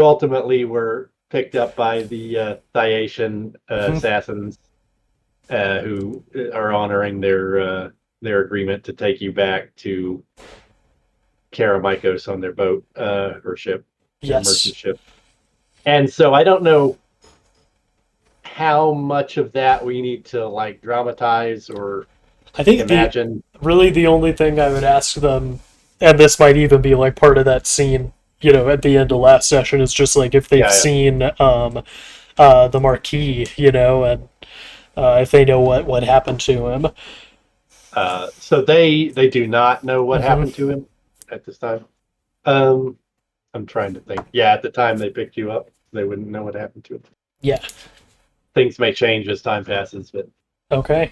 ultimately were picked up by the Thyatian Mhm. assassins who are honoring their agreement to take you back to Karameikos on their boat or ship, their merchant Yes. ship. And so I don't know how much of that we need to like dramatize or I think the imagine. really the only thing I would ask them, and this might even be like part of that scene, at the end of last session, is just like if they've Yeah, seen the Marquis, and if they know what happened to him. so they do not know what Hmm. happened to him at this time. Um, I'm trying to think. Yeah, at the time they picked you up, they wouldn't know what happened to him. Yeah. Things may change as time passes, but Okay.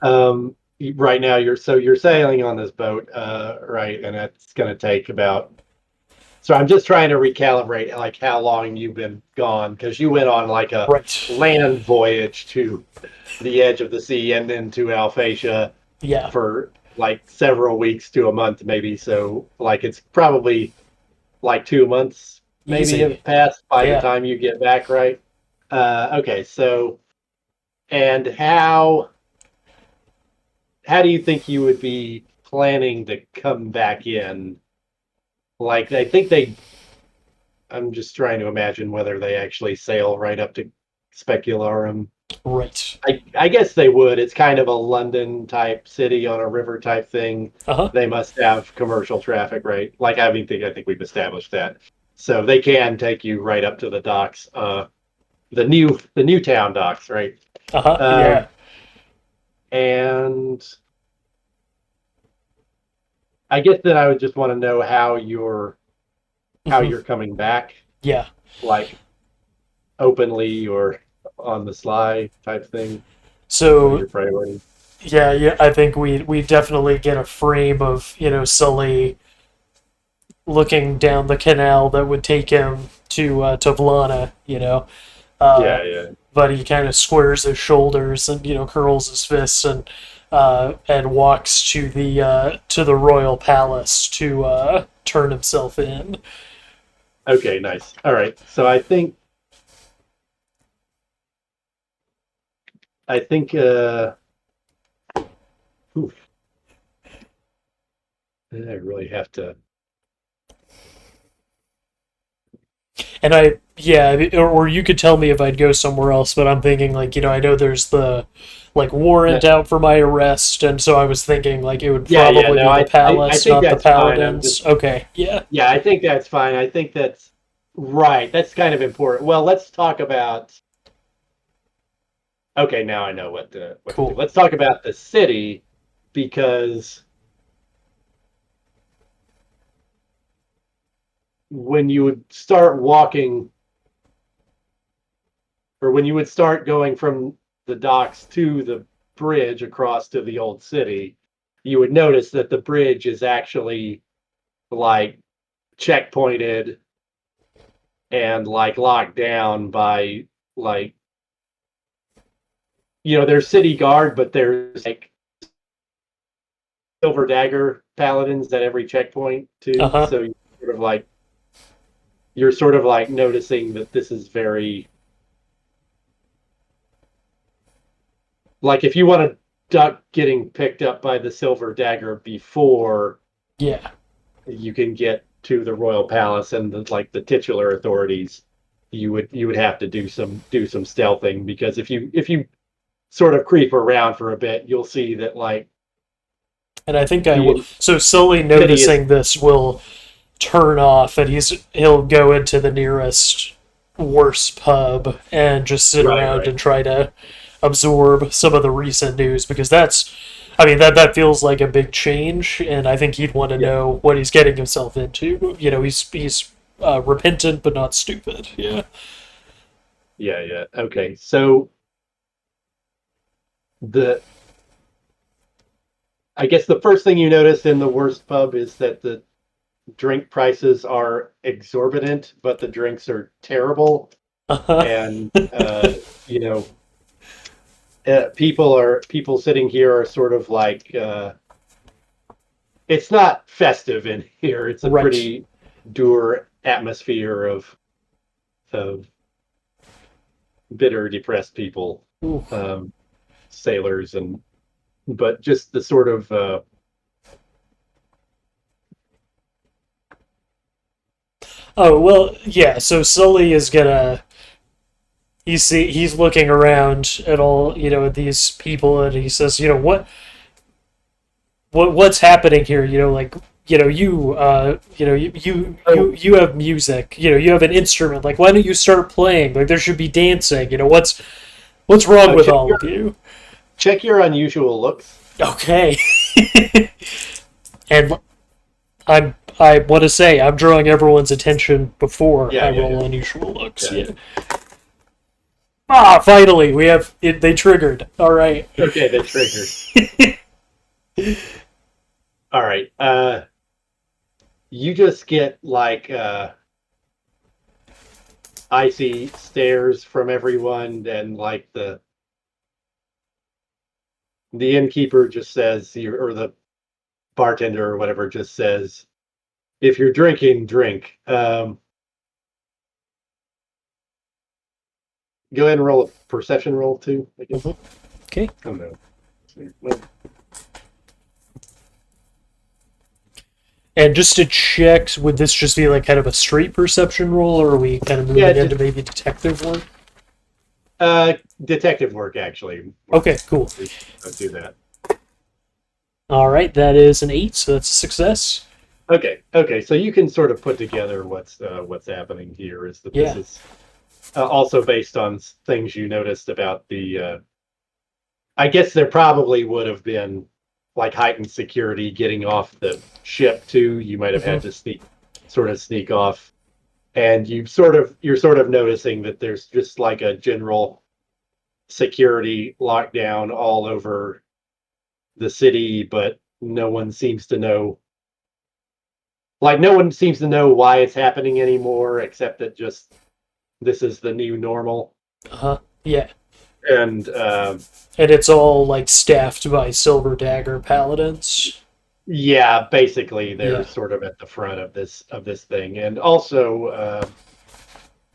um, right now you're sailing on this boat, right? And it's going to take about. So I'm just trying to recalibrate like how long you've been gone because you went on like a Right. land voyage to the edge of the sea and then to Alphatia Yeah. for like several weeks to a month maybe. So like it's probably like 2 months maybe Easy. have passed by the Yeah. time you get back, right? Okay, so and how do you think you would be planning to come back in? Like I think they I'm just trying to imagine whether they actually sail right up to Specularum. Right. I guess they would. It's kind of a London type city on a river type thing. Uh huh. They must have commercial traffic, right? Like I think we've established that. So they can take you right up to the docks, the new town docks, right? Uh huh. Yeah. Um, and I guess then I would just want to know how Hmm. you're coming back, Yeah. like openly or on the sly type thing. What are So your priorities? yeah, yeah. I think we definitely get a frame of Sully looking down the canal that would take him to Vlana. Uh, Yeah, yeah. but he kind of squares his shoulders and curls his fists and walks to the royal palace to turn himself in. Okay, nice. All right. So I think oof, I really have to. And or you could tell me if I'd go somewhere else, but I'm thinking like I know there's the like No, warrant out for my arrest, and so I was thinking like it would yeah, yeah. probably No, be the I palace, think not the that's fine. I'm just paladins. Okay, yeah, yeah, I think that's fine. I think that's right. That's kind of important. Well, let's talk about. Okay, now I know what to do. cool. Let's talk about the city because when you would start walking or when you would start going from the docks to the bridge across to the old city, you would notice that the bridge is actually like checkpointed and like locked down by like there's city guard, but there's like silver dagger paladins at every checkpoint Uh too. huh. So you're sort of like noticing that this is very like if you want to duck getting picked up by the silver dagger before Yeah. you can get to the royal palace and the titular authorities, you would have to do some stealthing because if you sort of creep around for a bit, you'll see that like And I think I will. the So Sully city is noticing this will turn off, and he'll go into the nearest worst pub and just sit right, around right. and try to absorb some of the recent news because I mean that feels like a big change, and I think he'd want to Yeah, know what he's getting himself into. He's repentant but not stupid. Yeah. yeah, yeah. Okay, so the I guess the first thing you notice in the worst pub is that the drink prices are exorbitant, but the drinks are terrible, Uh-huh. and you know, people sitting here are sort of like it's not festive in here. It's a Right. pretty dour atmosphere of of bitter, depressed people, Ooh. sailors, but just the sort of Oh well, yeah. So Sully is gonna. He's looking around at all at these people, and he says, what's happening here? Like you have music. You have an instrument. Like, why don't you start playing? Like, there should be dancing. What's wrong with all of you? check your unusual looks. Okay. And I want to say I'm drawing everyone's attention before I roll unusual looks. Yeah. Ah, finally we have it. They triggered. All right. Okay, they triggered. All right. You just get like icy stares from everyone, and like the innkeeper just says, or the bartender or whatever just says, if you're drinking, drink. Go ahead and roll a perception roll too, I guess. Mm-hmm. Okay. Oh no. And just to check, would this just be like kind of a straight perception roll, or are we kind of moving into maybe detective work? Detective work, actually. Okay, cool. Let's do that. All right, that is an 8, so that's a success. Okay. So you can sort of put together what's happening here. Is that this is also based on things you noticed about the. I guess there probably would have been like heightened security getting off the ship too. You might have had to sneak off, and you're sort of noticing that there's just like a general security lockdown all over the city, but no one seems to know. Like, no one seems to know why it's happening anymore, except that just this is the new normal. Yeah. And it's all like staffed by Silver Dagger paladins. Yeah, basically they're sort of at the front of this thing. And also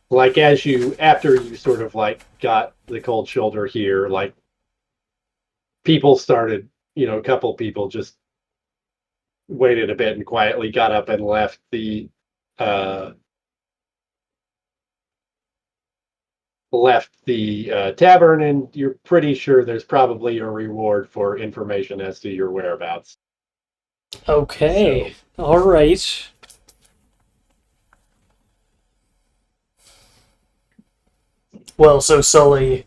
like after you sort of like got the cold shoulder here, like people started, a couple people just waited a bit and quietly got up and left the tavern, and you're pretty sure there's probably a reward for information as to your whereabouts. Okay. So. All right. Well, so Sully,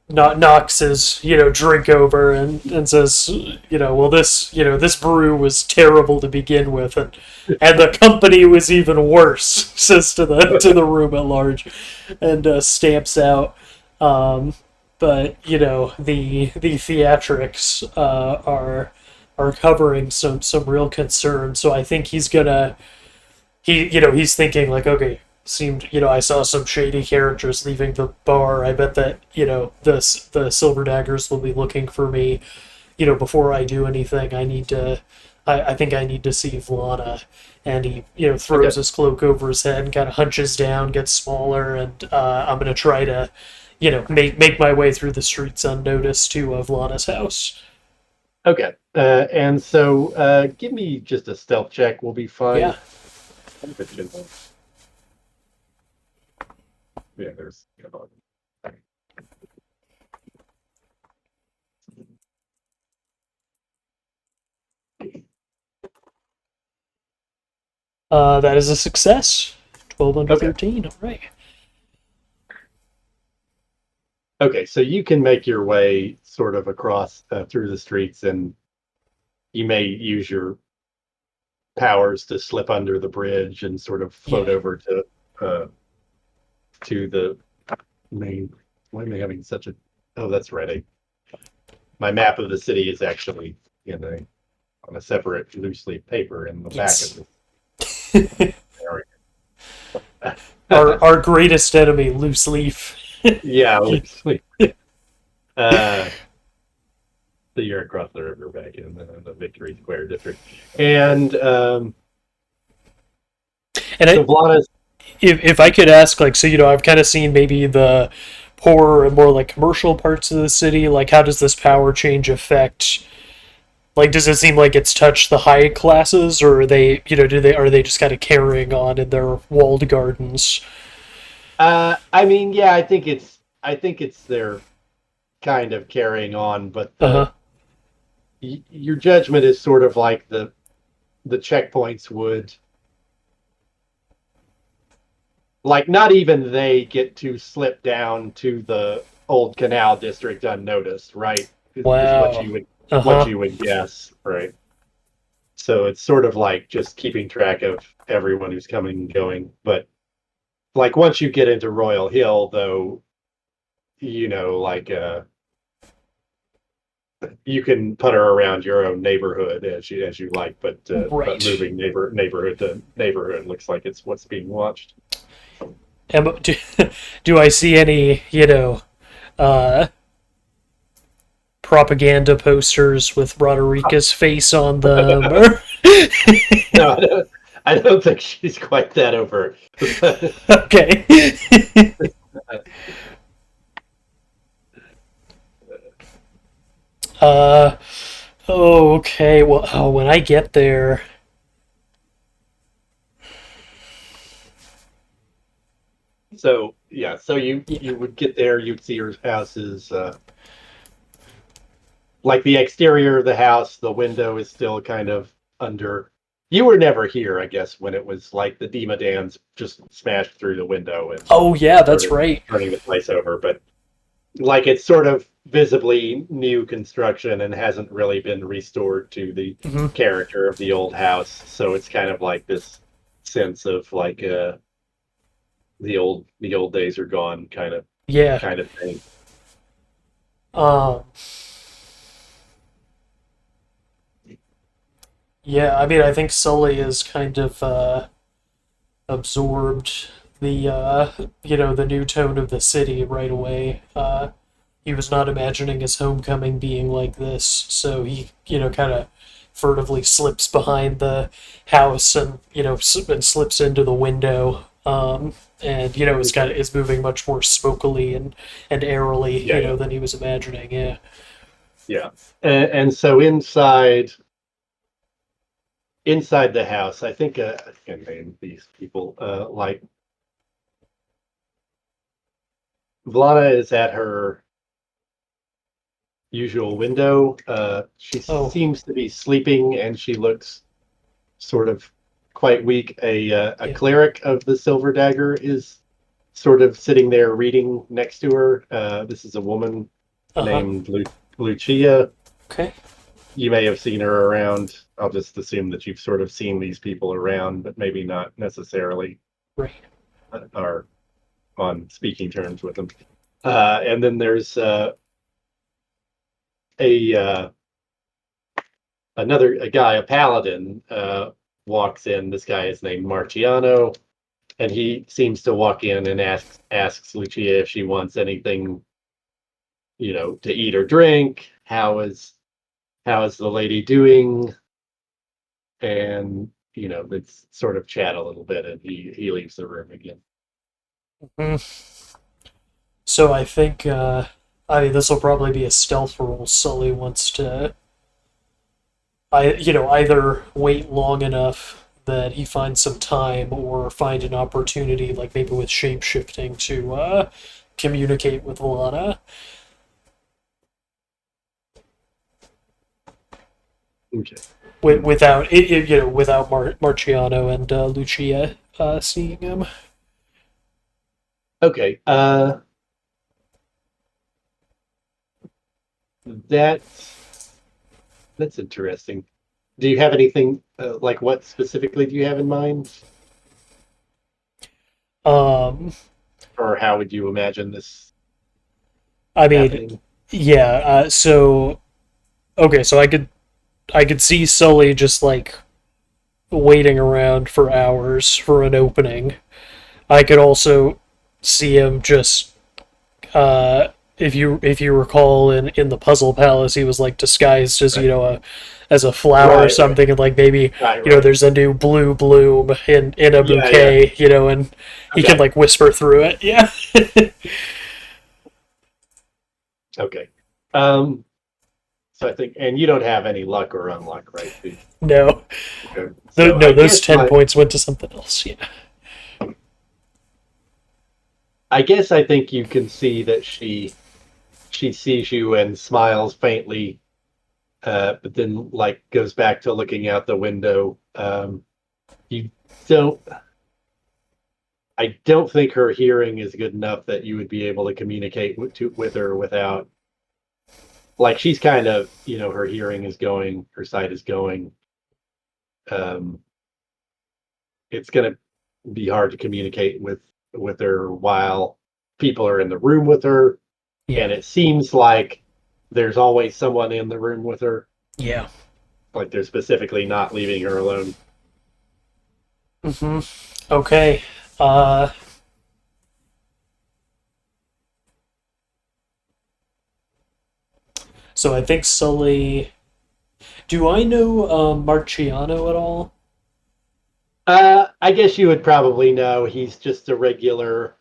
knocks his, drink over and says, well, this brew was terrible to begin with, and the company was even worse, says to the room at large, and stamps out. But the theatrics are covering some real concern, so I think he's thinking like, okay, I saw some shady characters leaving the bar. I bet that the Silver Daggers will be looking for me. Before I do anything, I think I need to see Vlana. And he throws his cloak over his head and kind of hunches down, gets smaller, and I'm gonna try to make my way through the streets unnoticed to Vlana's house. Okay, and so give me just a stealth check. We'll be fine. Yeah. Yeah, there's. That is a success. 12 under 13. All right. Okay, so you can make your way sort of across through the streets, and you may use your powers to slip under the bridge and sort of float over to the main. Why am I having such a? Oh, that's right. My map of the city is actually on a separate loose leaf paper in the back of the. our greatest enemy, loose leaf. Yeah, loose leaf. So you're across the river back in the Victory Square district, and And So Vlada's if I could ask, like, so I've kind of seen maybe the poorer and more like commercial parts of the city. Like, how does this power change affect? Like, does it seem like it's touched the high classes, or are they, are they just kind of carrying on in their walled gardens? I mean, yeah, I think it's their kind of carrying on, but Uh huh. your judgment is sort of like the checkpoints would, like, not even they get to slip down to the old canal district unnoticed, right? Is what Wow. you would Uh what huh. you would guess, right? So it's sort of like just keeping track of everyone who's coming and going. But like once you get into Royal Hill, though, like you can putter around your own neighborhood as you like, but Right. moving neighborhood to neighborhood looks like it's what's being watched. Do, do I see any, uh, propaganda posters with Roderica's face on them? Or No, I don't think she's quite that overt. okay. uh, okay. Well, oh, when I get there, So yeah, so you yeah. you would get there, you'd see her houses, like the exterior of the house, the window is still kind of under. You were never here, I guess, when it was like the Demadans just smashed through the window and Oh yeah, that's started right. turning the place over. But like it's sort of visibly new construction and hasn't really been restored to the Hmm. character of the old house. So it's kind of like this sense of like the old days are gone Yeah. kind of thing. Um. Yeah. I mean, I think Sully is kind of absorbed the the new tone of the city right away. He was not imagining his homecoming being like this, so he kind of furtively slips behind the house and and slips into the window. And Okay. is moving much more smokily and airily Yeah, yeah, than he was imagining. Yeah. yeah. And so inside the house, I think I can't name these people. Like Vlana is at her usual window. She Oh. seems to be sleeping, and she looks sort of quite weak. A Yeah. cleric of the Silver Dagger is sort of sitting there reading next to her. This is a woman Uh huh. named Lucia. Okay. You may have seen her around. I'll just assume that you've sort of seen these people around, but maybe not necessarily Right. are on speaking terms with them. And then there's a a guy, a paladin, walks in. This guy is named Marciano, and he seems to walk in and asks Lucia if she wants anything, to eat or drink. How is the lady doing? And let's sort of chat a little bit, and he leaves the room again. Mm. So I think I mean this will probably be a stealth roll. Sully wants to either wait long enough that he finds some time or find an opportunity, like maybe with shape shifting, to communicate with Lana Okay. Hmm. without without Marciano and Lucia seeing him. Okay. That's that's interesting. Do you have anything, like what specifically do you have in mind, Um, or how would you imagine this I mean, happening? yeah. So okay, so I could see Sully just like waiting around for hours for an opening. I could also see him just if you recall in the Puzzle Palace, he was like disguised as Right. as a flower or Right, right, something, and like maybe right. there's a new blue bloom in a Yeah, yeah. bouquet, and he can Okay, like whisper through it. Yeah. okay. So I think, and you don't have any luck or unluck, right? No, Okay. So no, those 10 points went to something else. Yeah. I guess I think you can see that she sees you and smiles faintly, but then like goes back to looking out the window. You don't. I don't think her hearing is good enough that you would be able to communicate with her without. Like she's kind of, her hearing is going, her sight is going. Um, it's going to be hard to communicate with her while people are in the room with her, Yeah. and it seems like there's always someone in the room with her. Yeah. Like they're specifically not leaving her alone. Hmm. Okay. Uh, so I think Sully. Do I know Marciano at all? I guess you would probably know he's just a regular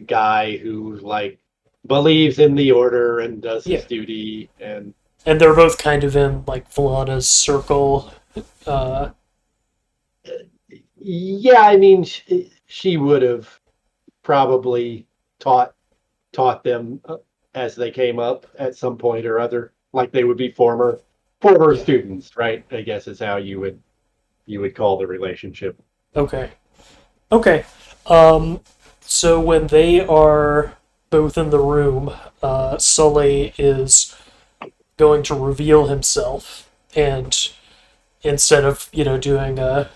guy who like believes in the order and does Yeah. his duty. And And they're both kind of in like Valana's circle. Uh, yeah, I mean, she would have probably taught taught them as they came up at some point or other, like they would be former yeah. students, right? I guess is how you would call the relationship. Okay. Okay. Um, so when they are both in the room, Sully is going to reveal himself, and instead of doing a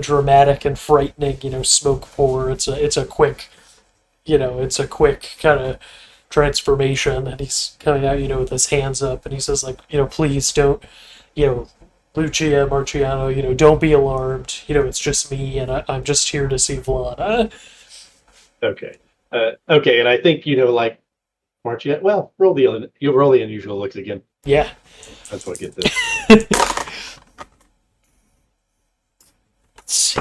dramatic and frightening smoke pour, it's a quick it's a quick kind of transformation, and he's coming out with his hands up, and he says like please don't you know Lucia Marciano, don't be alarmed. It's just me, and I'm just here to see Vlada. Okay. Okay, and I think like Marchette. Well, roll the unusual looks again. Yeah. That's what gets it. Let's see.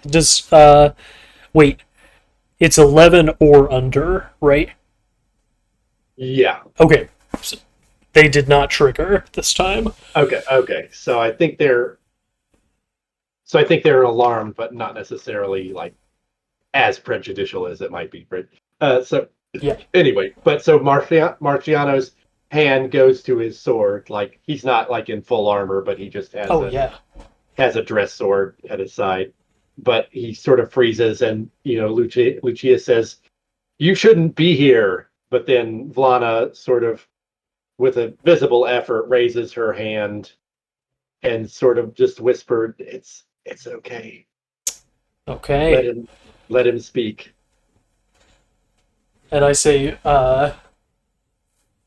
Does wait? It's 11 or under, right? Yeah. Okay. So they did not trigger this time. Okay. Okay. So I think they're alarmed, but not necessarily like as prejudicial as it might be. Right. So Yeah. anyway, but so Marciano's hand goes to his sword. Like he's not like in full armor, but he just has Oh a yeah. has a dress sword at his side. But he sort of freezes, and Lucia says, "You shouldn't be here." But then Vlana sort of, with a visible effort, raises her hand and sort of just whispered, "It's okay. Let Okay. him let him speak." And I say,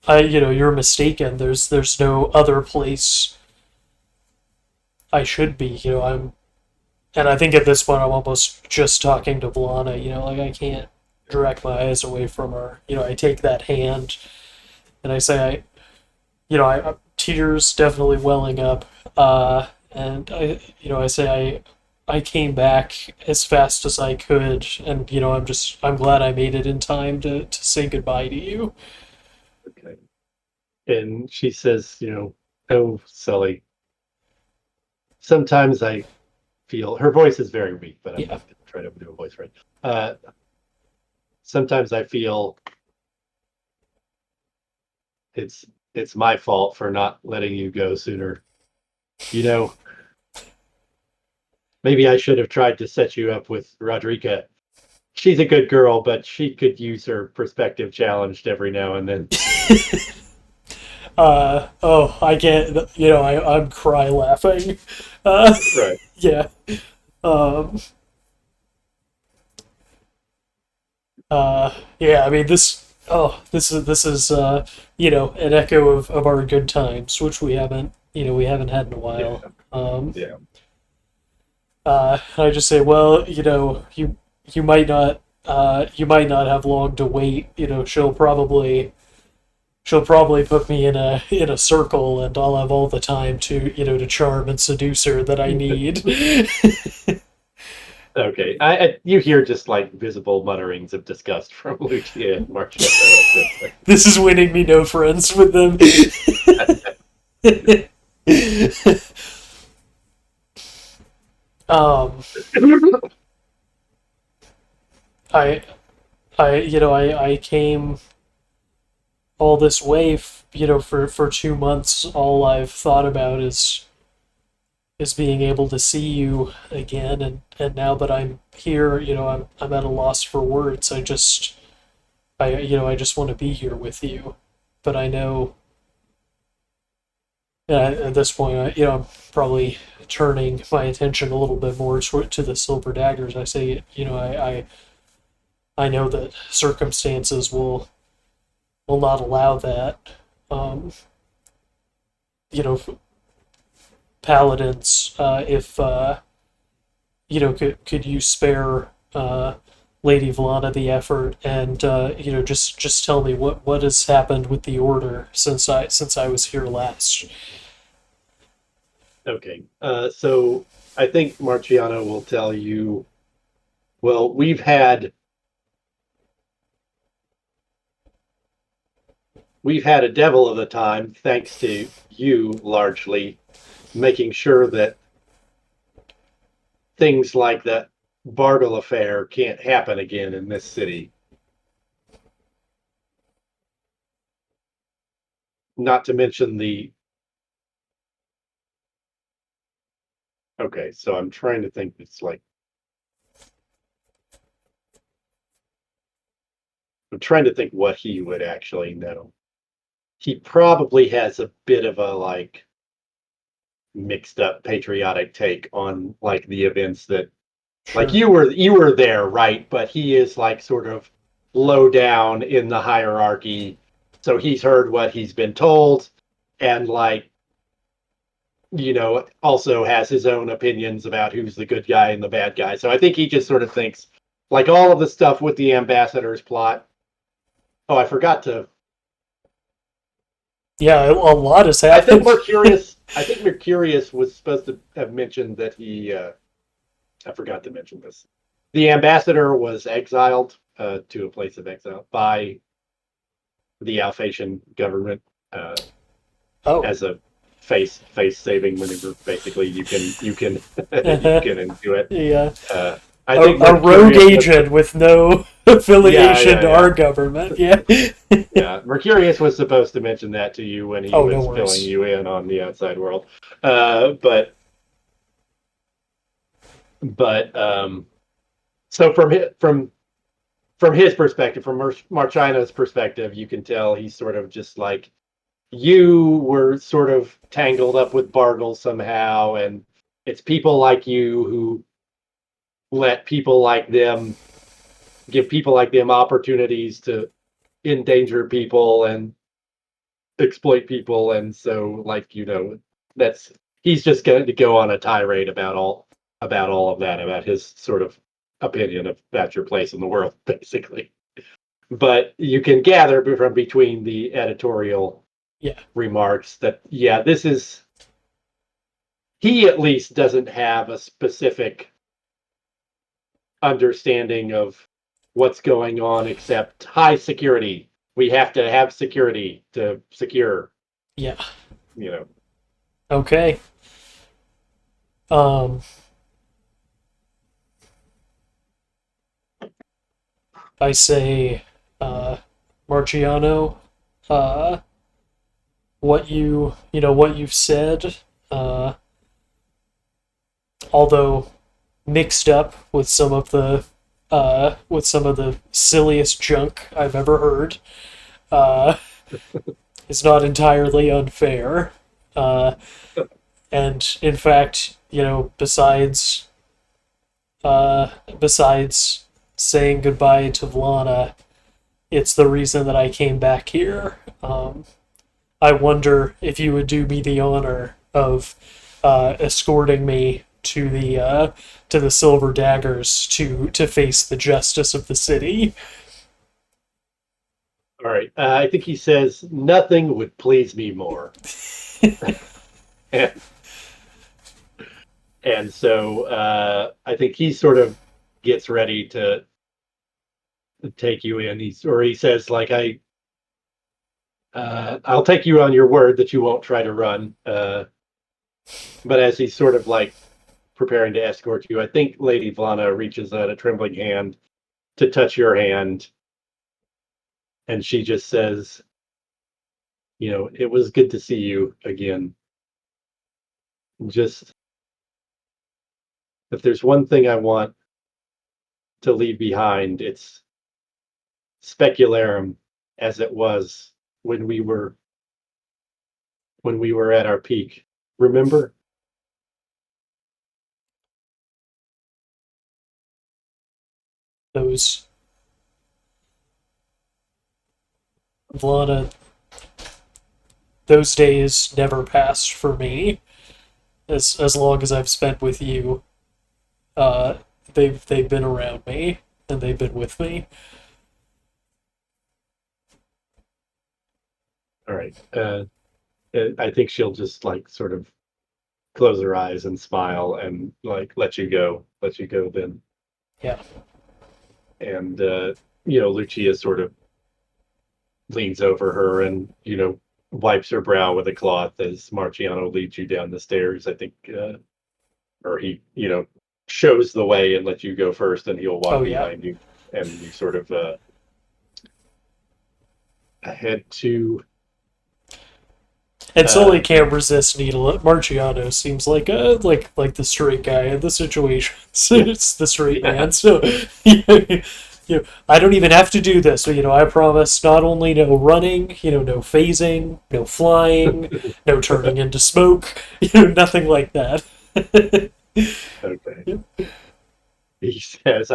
you're mistaken. There's no other place I should be. And I think at this point I'm almost just talking to Blana. Like I can't direct my eyes away from her. I take that hand and I say, tears definitely welling up. And I say I came back as fast as I could, and I'm glad I made it in time to say goodbye to you. Okay. And she says, "Oh, Sully, sometimes I feel," her voice is very weak, but I'm Yeah. not going to try to do a voice right. Uh, Sometimes I feel it's it's my fault for not letting you go sooner. You know, Maybe I should have tried to set you up with Rodrika. She's a good girl, but she could use her perspective challenged every now and then. Oh, I can't. I'm cry laughing. Uh, Right. yeah. Um, yeah. I mean, this is an echo of our good times, which we haven't had in a Yeah. while. Yeah. I just say, well, you might not have long to wait. She'll probably put me in a circle, and I'll have all the time to charm and seduce her that I need. Okay. You hear just like visible mutterings of disgust from Lucia and Marcello at this. This is winning me no friends with them. um, I, I came all this way, for 2 months. All I've thought about is being able to see you again, and now that I'm here, I'm at a loss for words. I just want to be here with you, but I know, at this point, I'm probably turning my attention a little bit more to the silver daggers. I say, I know that circumstances will not allow that. Um, you know, Paladins, if could you spare Lady Vlana the effort, and just tell me what has happened with the order since I was here last. Okay. So I think Marciano will tell you, well, we've had a devil of a time, thanks to you largely, making sure that things like the Bargle affair can't happen again in this city. Not to mention the... Okay, so I'm trying to think. I'm trying to think what he would actually know. He probably has a bit of a like mixed up patriotic take on like the events that like Sure. you were there, right? But he is like sort of low down in the hierarchy. So he's heard what he's been told, and like, also has his own opinions about who's the good guy and the bad guy. So I think he just sort of thinks like all of the stuff with the ambassador's plot. Oh, I forgot to... Yeah, a lot has I think happened. Mercurius was supposed to have mentioned that he... I forgot to mention this. The ambassador was exiled to a place of exile by the Alphatian government Oh. as a face saving maneuver. Basically, you can you can Uh-huh. do it. Yeah. I A, think a rogue Mercurius agent with no affiliation to our government. Yeah. yeah. Mercurius was supposed to mention that to you when he Oh, no was filling worries. you in on the outside world. But so from his perspective, from Marchino's perspective, you can tell he's sort of just like, you were sort of tangled up with Bargle somehow, and it's people like you who let people like them give people like them opportunities to endanger people and exploit people, and so like that's he's just going to go on a tirade about all of that, about his sort of opinion about your place in the world, basically. But you can gather from between the editorial Yeah. remarks that this is... he at least doesn't have a specific understanding of what's going on, except high security. We have to have security to secure, Yeah. you know. Okay. Um, I say, Marciano, uh, what you've said, uh, although mixed up with some of the silliest junk I've ever heard, uh, is not entirely unfair. Uh, and in fact, besides saying goodbye to Vlana, it's the reason that I came back here. I wonder if you would do me the honor of escorting me to the Silver Daggers to face the justice of the city. All right. I think he says, nothing would please me more. and, and so I think he sort of gets ready to take you in. He says, like, I'll take you on your word that you won't try to run. But as he's sort of like preparing to escort you, I think Lady Vlana reaches out a trembling hand to touch your hand. And she just says, it was good to see you again. Just, if there's one thing I want to leave behind, it's specularum as it was when we were at our peak. Remember? Those Vlada, those days never passed for me. As long as I've spent with you, uh, they've been around me and they've been with me. All right. I think she'll just like sort of close her eyes and smile and like let you go then. Yeah, And Lucia sort of leans over her and wipes her brow with a cloth as Marciano leads you down the stairs. I think, or he shows the way and lets you go first, and he'll walk oh yeah. behind you, and you sort of head to. And Sully can't resist Needle. Marciano seems like like the straight guy in the situation. So it's the straight man. So I don't even have to do this. So I promise not only no running, no phasing, no flying, no turning into smoke, nothing like that. Okay. He says,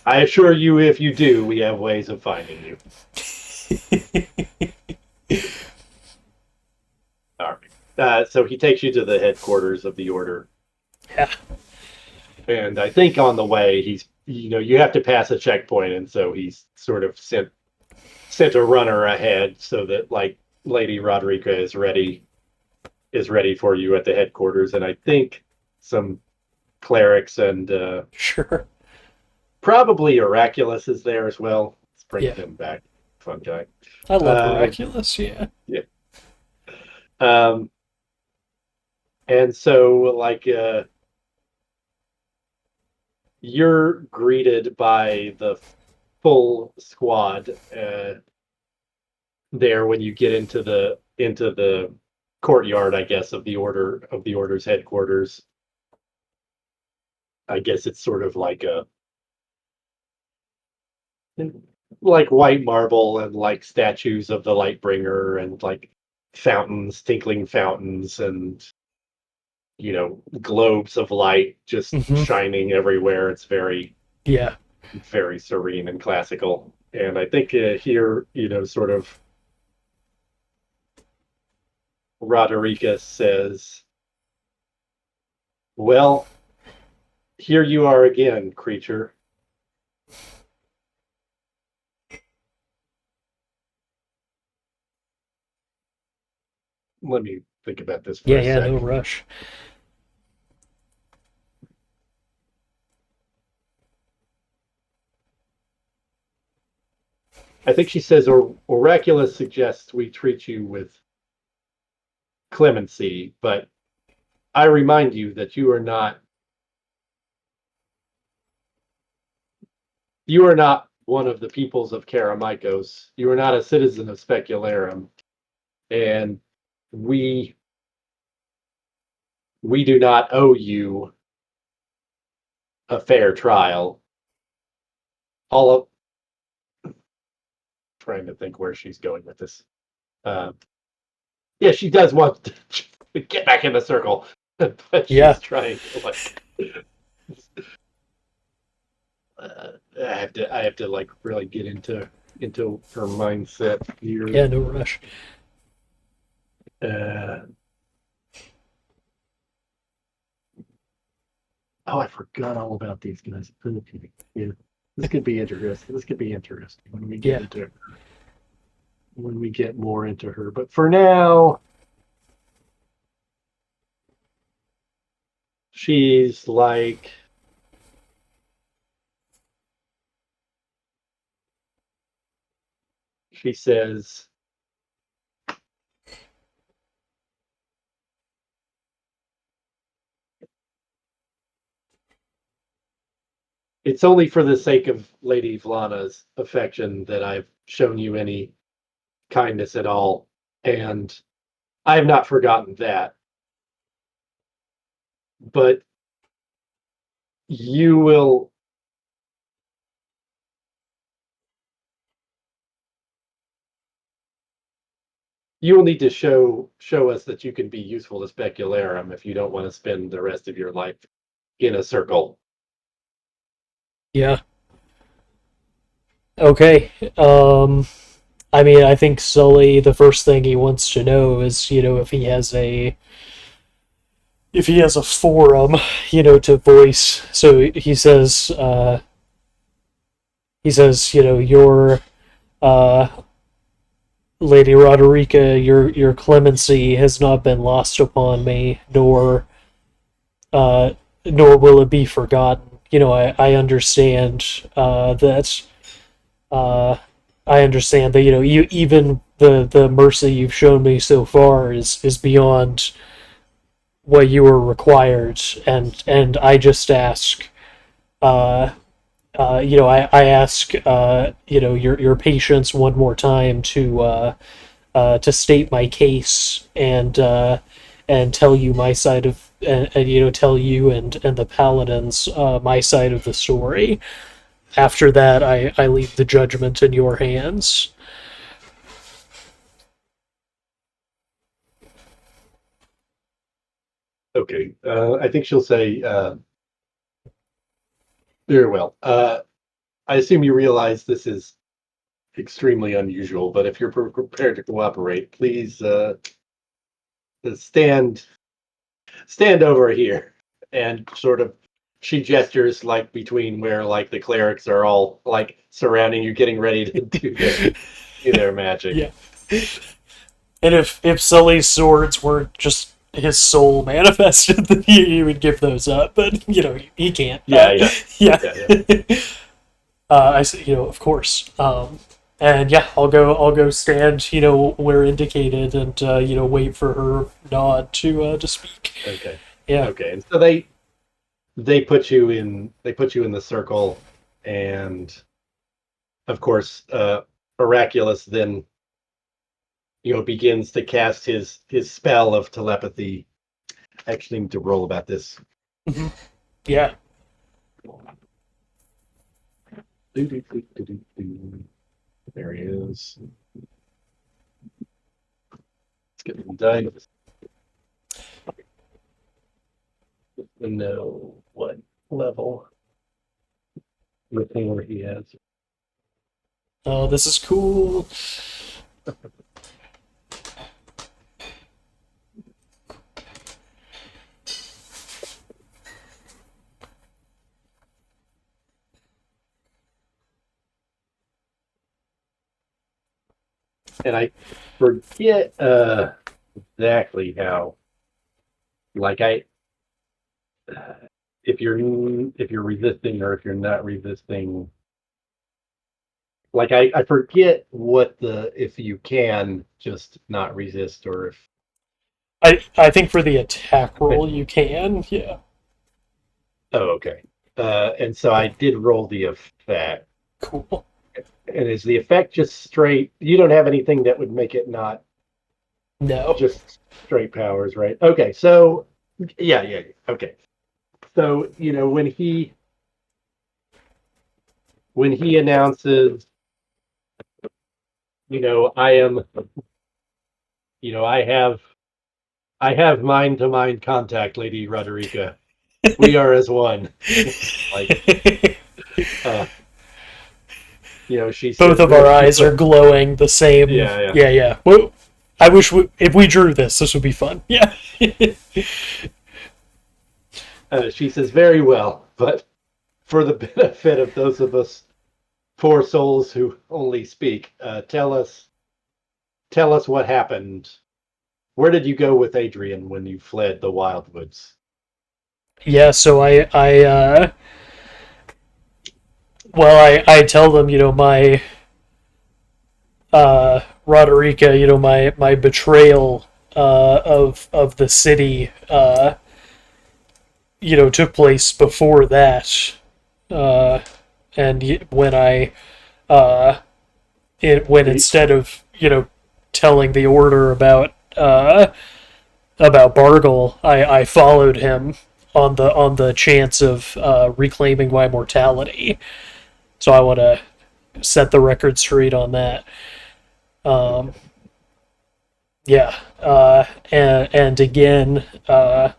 I assure you, if you do, we have ways of finding you. All right. So he takes you to the headquarters of the order. Yeah. And I think on the way, you have to pass a checkpoint. And so he's sort of sent a runner ahead so that like Lady Roderica is ready for you at the headquarters. And I think some clerics and Sure. probably Oraculus is there as well. Let's bring Yeah. him back. Fun guy. I love Miraculous. Yeah. Yeah. Um, and so like you're greeted by the full squad there when you get into the courtyard, I guess, of the order's headquarters. I guess it's sort of like white marble and like statues of the Lightbringer and like tinkling fountains and globes of light just Mm-hmm. shining everywhere. It's very, Yeah. very serene and classical. And I think here, sort of Roderica says, well, here you are again, creature. Let me think about this for Yeah. a Yeah. No sec. rush. I think she says, Oraculus suggests we treat you with clemency, but I remind you that you are not one of the peoples of Karameikos. You are not a citizen of Specularum, and we do not owe you a fair trial. All of trying to think where she's going with this. Uh, yeah, she does want to get back in the circle, but Yeah. she's trying to like. I have to like really get into her mindset here. Yeah. No rush. Uh, Oh, I forgot all about these guys. Okay. Yeah. This could be interesting. This could be interesting when we get Yeah. into when we get more into her. But for now, she's like she says, it's only for the sake of Lady Vlana's affection that I've shown you any kindness at all. And I have not forgotten that. But you will need to show us that you can be useful to Specularum if you don't want to spend the rest of your life in a circle. Yeah. Okay. I mean, I think Sully, the first thing he wants to know is, if he has a forum, to voice. So he says, your uh, Lady Roderica, your clemency has not been lost upon me, uh, nor will it be forgotten. I understand that. Uh, I understand that you even the mercy you've shown me so far is beyond what you were required, and I just ask, uh, I ask, your patience one more time to state my case and tell you my side of and tell you and the paladins my side of the story. After that, I leave the judgment in your hands. Okay. I think she'll say, very well. I assume you realize this is extremely unusual, but if you're prepared to cooperate, please stand over here. And sort of she gestures like between where like the clerics are all like surrounding you, getting ready to do their magic. Yeah. And if Sully's swords were just his soul manifested, then he would give those up. But he can't. Yeah, Yeah. yeah. I see. Of course. And yeah, I'll go stand. Where indicated, and wait for her nod to speak. Okay. Yeah. Okay. And so they put you in the circle, and of course, Oraculus then begins to cast his spell of telepathy. I actually need to roll about this. Mhm. Yeah. There he is. Let's get him dice. To know what level retainer he has. Oh, this is cool. And I forget exactly how. Like if you're resisting or if you're not resisting. Like I forget what if you can just not resist or if. I think for the attack roll you can. Yeah. Oh, okay. And so I did roll the effect. Cool. And is the effect just straight? You don't have anything that would make it not No. just straight powers, right? Okay, so yeah. Okay, so when he announces, I am, I have mind to mind contact, Lady Roderica. We are as one. Like, uh, she Both says of our eyes are glowing the same. Yeah. Yeah. Well, I wish if we drew this would be fun. Yeah. She says, "Very well, but for the benefit of those of us poor souls who only speak, tell us what happened. Where did you go with Adrian when you fled the wildwoods?" Yeah, so I tell them, my Roderica, my betrayal of the city, took place before that, uh, and when uh, when The- instead of telling the order about Bargle, I followed him on the chance of reclaiming my mortality. So I want to set the record straight on that. Um, okay. yeah, and again, I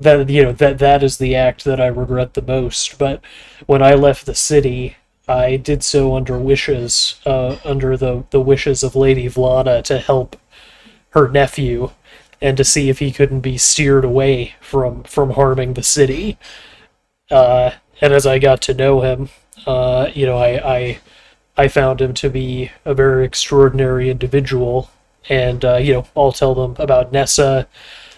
that that is the act that I regret the most. But when I left the city, I did so under the wishes of Lady Vlada to help her nephew, and to see if he couldn't be steered away from harming the city. And as I got to know him, I found him to be a very extraordinary individual. And I'll tell them about Nessa,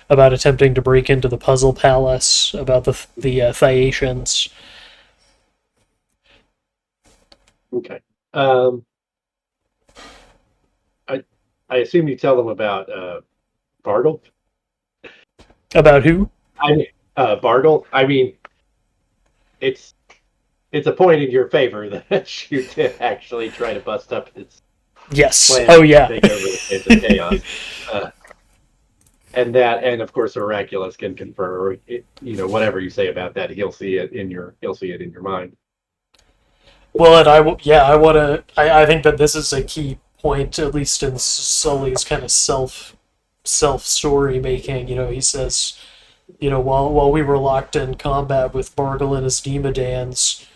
about attempting to break into the puzzle palace, about the Thyacians. Okay. Um, I I assume you tell them about Bartle. About who? I mean, Bartle. I mean, it's it's a point in your favor that you did actually try to bust up his Yes. plans Oh to yeah. take over the Games of Chaos. Uh, and of course, Oraculus can confirm. Whatever you say about that, he'll see it in your mind. Well, and I want to. I think that this is a key point, at least in Sully's kind of self story making. He says, while we were locked in combat with Bargle and his Demodans,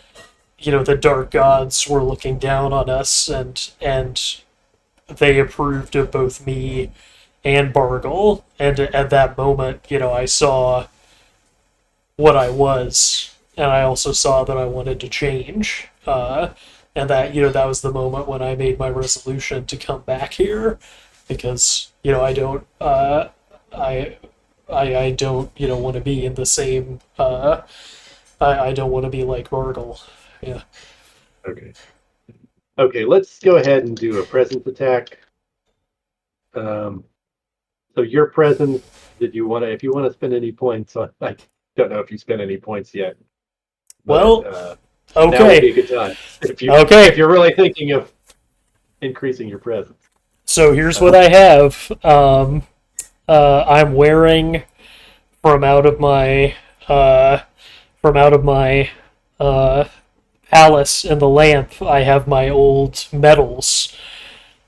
the Dark Gods were looking down on us, and they approved of both me and Bargle. And at that moment, I saw what I was, and I also saw that I wanted to change. And that that was the moment when I made my resolution to come back here, because I don't I I don't want to be in the same. I don't want to be like Bargle. Yeah. Okay. Okay. Let's go ahead and do a presence attack. Um, so your presence. Did you want to? If you want to spend any points on, I don't know if you spent any points yet, but Well, now would be okay, a good time if okay. you're really thinking of increasing your presence. So here's what Uh, I have. I'm wearing from out of my uh, from out of my uh, palace in the lamp. I have my old medals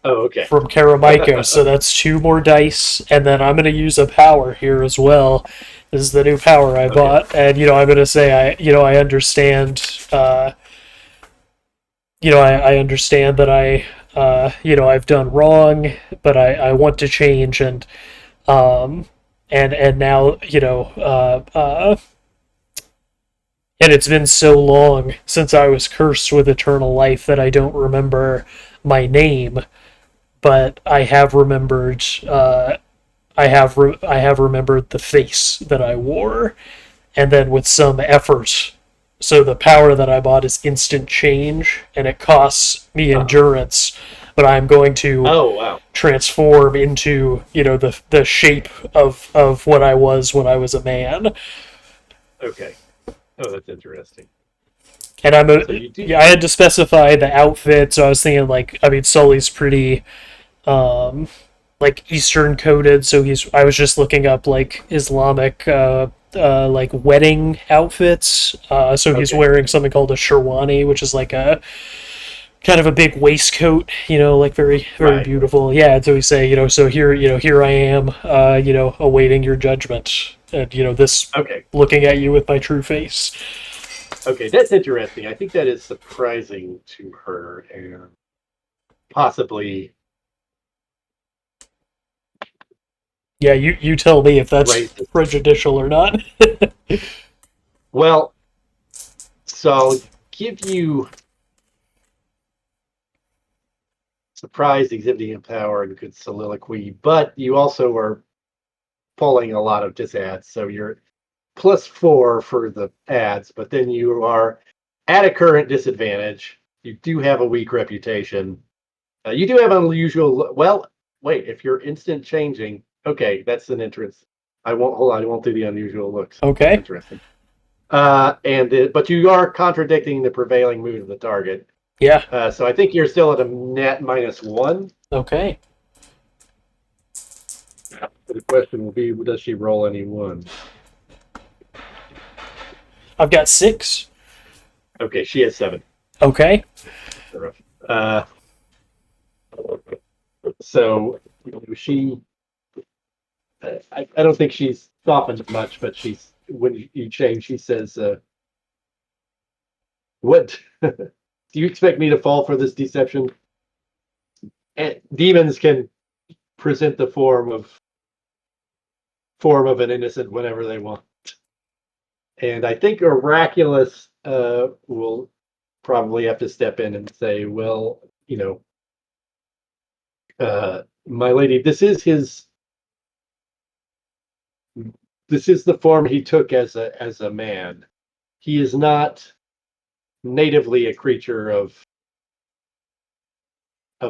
oh, okay. from Karameikos, so that's two more dice, and then I'm gonna use a power here as well. This is the new power I Okay. bought, and I'm gonna say I understand. I understand that I've done wrong, but I want to change, um, and now and it's been so long since I was cursed with eternal life that I don't remember my name, but I have remembered. I have remembered the face that I wore, and then with some effort. So the power that I bought is instant change, and it costs me Uh, endurance, but I'm going to oh, wow. transform into the shape of what I was when I was a man. Okay. Oh, that's interesting. And So you do. yeah, I had to specify the outfit, so I was thinking like I mean Sully's pretty um like Eastern coded, so I was just looking up like Islamic like wedding outfits. So he's Okay. wearing something called a sherwani, which is like a kind of a big waistcoat, like very Right. beautiful. Yeah, and so we say, so here I am, awaiting your judgment, and this Okay. looking at you with my true face. Okay. That's interesting. I think that is surprising to her and possibly Yeah, you tell me if that's raises. prejudicial or not. Well, so give you surprise, exhibiting power, and good soliloquy, but you also are pulling a lot of disads. So you're +4 for the ads, but then you are at a current disadvantage. You do have a weak reputation. You do have unusual. Well, wait. If you're instant changing, okay, that's an interest. I won't hold on. I won't do the unusual looks. Okay. Interesting. But you are contradicting the prevailing mood of the target. Yeah. So I think you're still at a net -1. Okay. The question will be, does she roll any ones? I've got 6. Okay, she has 7. Okay. Uh, so she, I don't think she's softened much, but she's when you change, she says, "What do you expect me to fall for this deception?" And demons can present the form of an innocent whenever they want, and I think Oraculus will probably have to step in and say, "Well, my lady, this is the form he took as a man. He is not natively a creature of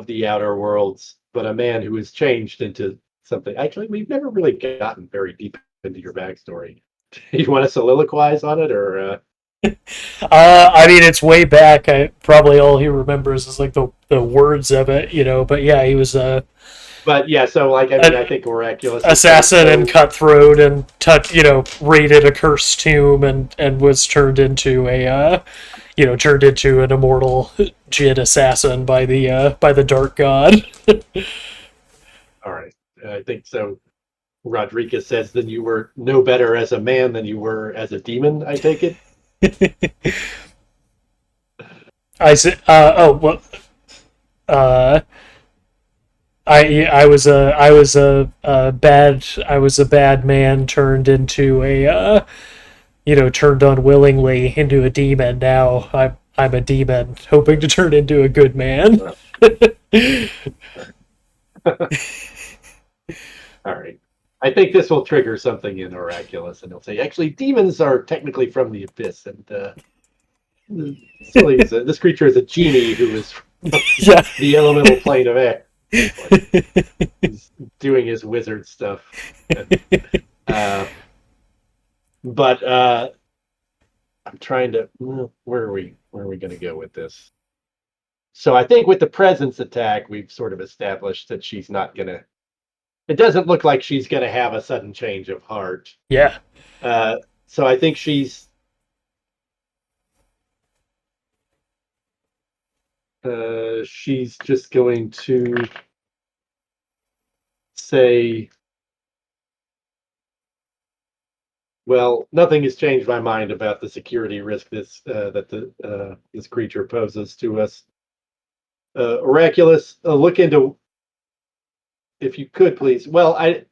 the outer worlds, but a man who has changed into something." Actually, we've never really gotten very deep into your backstory. You want to soliloquize on it, or I mean, it's way back. Probably all he remembers is like the words of it, But yeah, he was but yeah. So like, I mean, I think Oraculous assassin and cutthroat and raided a cursed tomb and was turned into an immortal Jin assassin by the dark god. All right, I think so. Rodriguez says, "Then you were no better as a man than you were as a demon." I take it. I said, oh well, uh, I was a bad man turned into turned unwillingly into a demon. Now I'm a demon hoping to turn into a good man. All right. I think this will trigger something in Oraculous, and he'll say, "Actually, demons are technically from the abyss, and this creature is a genie who is from Yeah. the elemental plane of air. He's doing his wizard stuff." But I'm trying to. Where are we? Where are we going to go with this? So I think with the presence attack, we've sort of established that she's not going to. It doesn't look like she's going to have a sudden change of heart. Yeah. So I think she's just going to say, "Well, nothing has changed my mind about the security risk this creature poses to us. Oraculous, look into, if you could, please." Well, I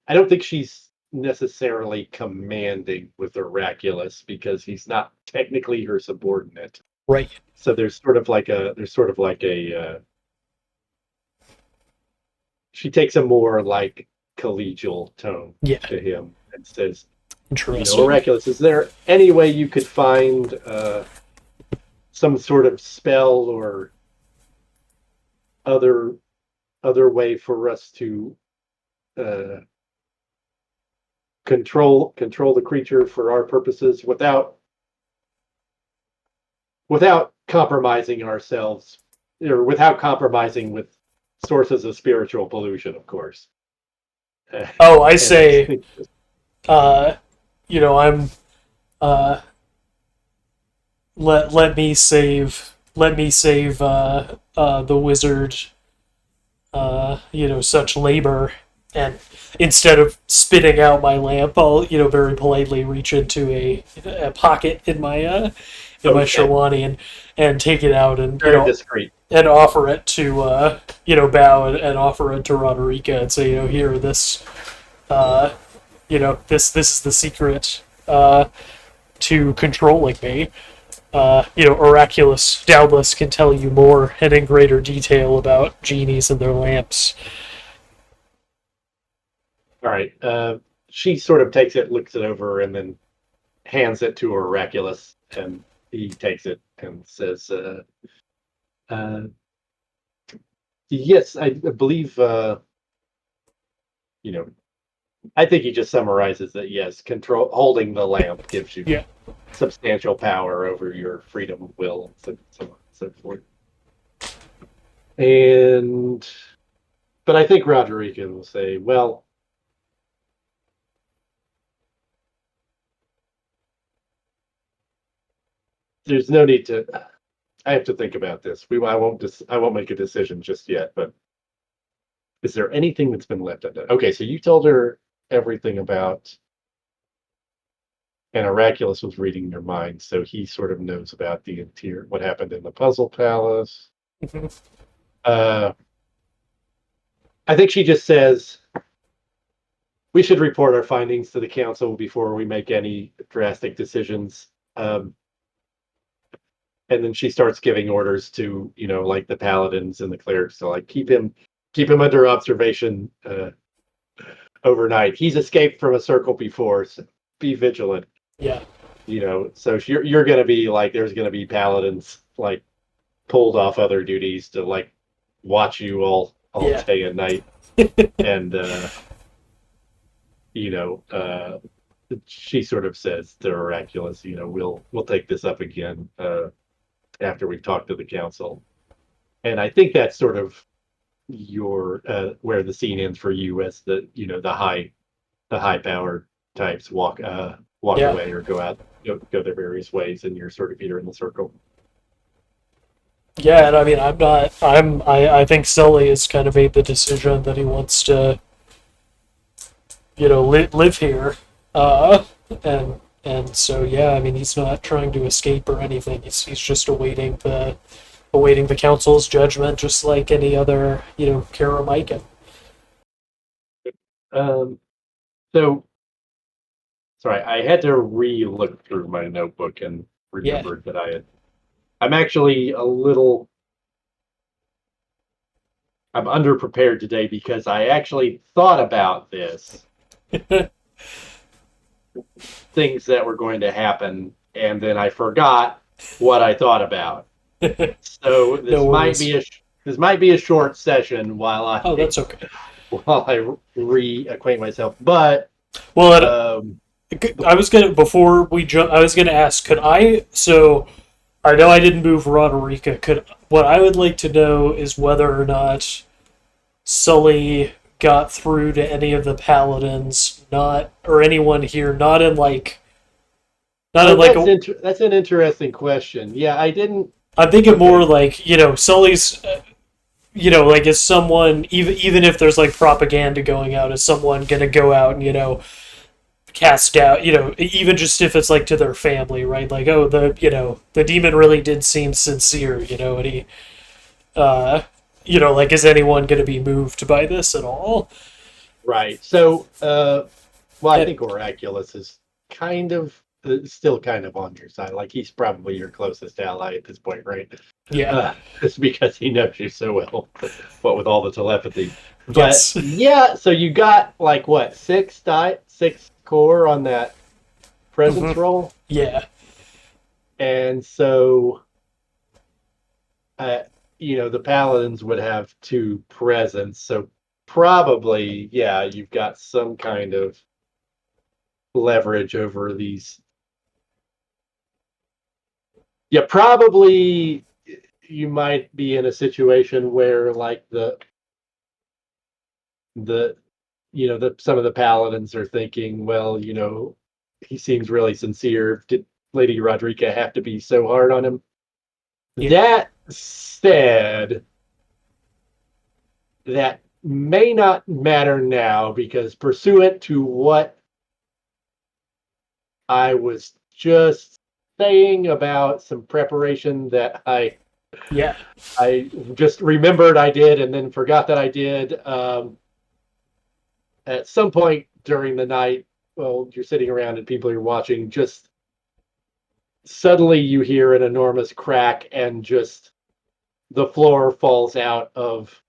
don't think she's necessarily commanding with Oraculous because he's not technically her subordinate. Right. So there's sort of like a she takes a more like collegial tone to him and says, Interesting. "Oraculous, is there any way you could find some sort of spell or other way for us to control the creature for our purposes without compromising ourselves, or without compromising with sources of spiritual pollution, of course?" Oh, I say, I'm let me save the wizard such labor, and instead of spitting out my lamp, I'll very politely reach into a pocket in Okay. Sherwani and take it out and Very discreet. and offer it to bow and offer it to Roderica and say, here, this uh, this is the secret to controlling me. Oraculus doubtless can tell you more and in greater detail about genies and their lamps. All right. She sort of takes it, looks it over, and then hands it to Oraculus, and he takes it and says, uh, "Yes, I believe. You know, I think he just summarizes that. Yes, holding the lamp gives you Yeah. substantial power over your freedom of will, and so on and so forth. And, but I think Roderica will say, well." There's no need to. I have to think about this. I won't make a decision just yet. But is there anything that's been left undone? Okay, so you told her everything about, and Oraculus was reading your mind, so he sort of knows about the interior, what happened in the Puzzle Palace. uh, I think she just says we should report our findings to the council before we make any drastic decisions. And then she starts giving orders to, like the paladins and the clerics to like keep him under observation overnight. He's escaped from a circle before, so be vigilant. Yeah. So you're going to be like, there's going to be paladins like pulled off other duties to like watch you all Yeah. day and night. And she sort of says to Oraculus, we'll take this up again after we've talked to the council. And I think that's sort of your where the scene ends for you, as the high powered types walk Yeah. away or go their various ways, and you're sort of here in the circle. Yeah, and I mean, I'm not. I think Sully has kind of made the decision that he wants to, live here, and so yeah, I mean, he's not trying to escape or anything. He's just awaiting the council's judgment, just like any other, Karamaikan. Um, so sorry, I had to re-look through my notebook and Yeah. remembered that I'm actually a little. I'm underprepared today because I actually thought about this things that were going to happen, and then I forgot what I thought about. So No worries. This might be a short session while Oh, that's okay. reacquaint myself. But Well, I was gonna before we jump. I was gonna ask, could I? So I know I didn't move Roderica. Could what I would like to know is whether or not Sully got through to any of the paladins, not or anyone here, not in like a. that's an interesting question. Yeah, I didn't. I'm thinking Okay. more like Sully's. Like is someone even if there's like propaganda going out, is someone gonna go out and cast out, even just if it's like to their family, right? Like, oh, the demon really did seem sincere, and he, like, is anyone going to be moved by this at all? Right. So, well, I And, think Oraculus is kind of still kind of on your side. Like he's probably your closest ally at this point, right? yeah. Just because he knows you so well, what with all the telepathy. But Yes. yeah, so you got like what, six core on that presence roll, Yeah. and so uh, the paladins would have two presence, so probably yeah, you've got some kind of leverage over these. Yeah, probably you might be in a situation where like the some of the paladins are thinking, well, he seems really sincere. Did Lady Rodrika have to be so hard on him? Yeah. That said, that may not matter now, because pursuant to what I was just saying about some preparation that Yeah. I just remembered I did and then forgot that I did. At some point during the night, well, you're sitting around and people are watching, just suddenly you hear an enormous crack and just the floor falls out of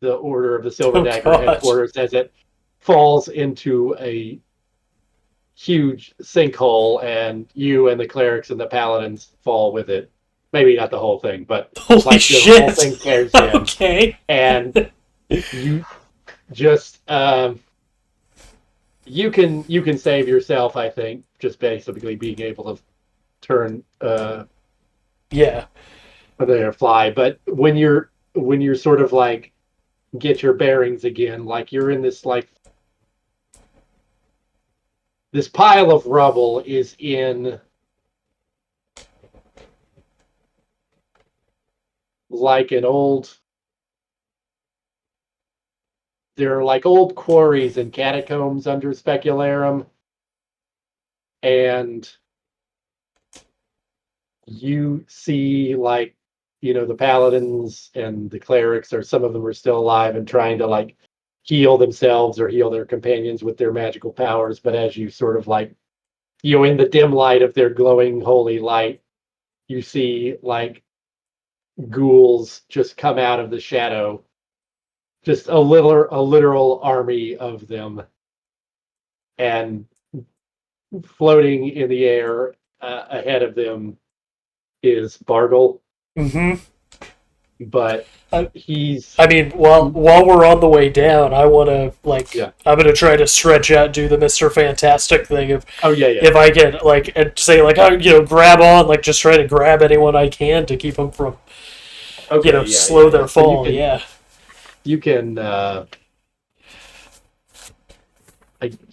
the Order of the Silver Oh Dagger God. headquarters as it falls into a huge sinkhole, and you and the clerics and the paladins fall with it. Maybe not the whole thing, but Holy like the shit. whole thing tears in, Okay. and you just you can save yourself. I think just basically being able to turn Yeah. there fly. But when you're sort of like get your bearings again, like you're in this like this pile of rubble is in like an old there are like old quarries and catacombs under Specularum, and you see like the paladins and the clerics, or some of them are still alive and trying to like heal themselves or heal their companions with their magical powers. But as you sort of like in the dim light of their glowing holy light, you see like ghouls just come out of the shadow, just a literal army of them, and floating in the air ahead of them is Bargle, Mm-hmm. but I, he's I mean, while we're on the way down, I want to yeah. I'm gonna try to stretch out, do the Mr. Fantastic thing of Oh yeah, yeah. if I can and say grab on, like just try to grab anyone I can to keep them from Okay, yeah, slow yeah, their yeah. So fall. Yeah. you can. I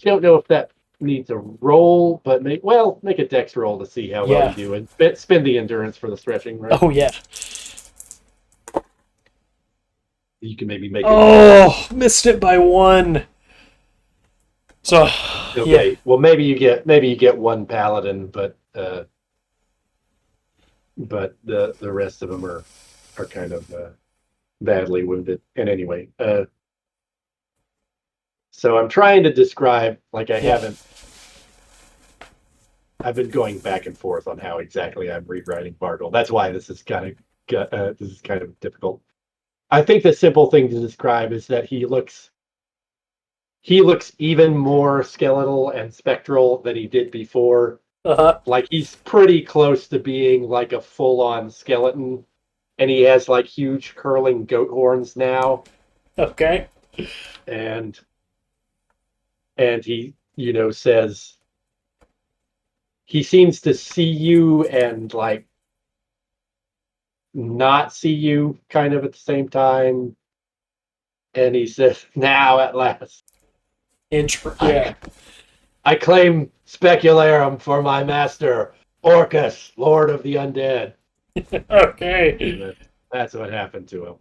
don't know if that needs a roll, but make a dex roll to see how well Yeah. you do, and spend the endurance for the stretching, right? Oh yeah. You can maybe make it. Oh, missed it by one. So, yeah. Okay, well maybe you get one paladin, but the rest of them are kind of badly wounded. And anyway, so I'm trying to describe, like I've been going back and forth on how exactly I'm rewriting Bartle. That's why this is kind of difficult. I think the simple thing to describe is that he looks even more skeletal and spectral than he did before. Uh-huh. Like he's pretty close to being like a full-on skeleton, and he has like huge curling goat horns now, Okay. and he says he seems to see you and like not see you kind of at the same time, and he says, now at last Yeah. I claim Specularum for my master, Orcus, Lord of the Undead. Okay. And that's what happened to him.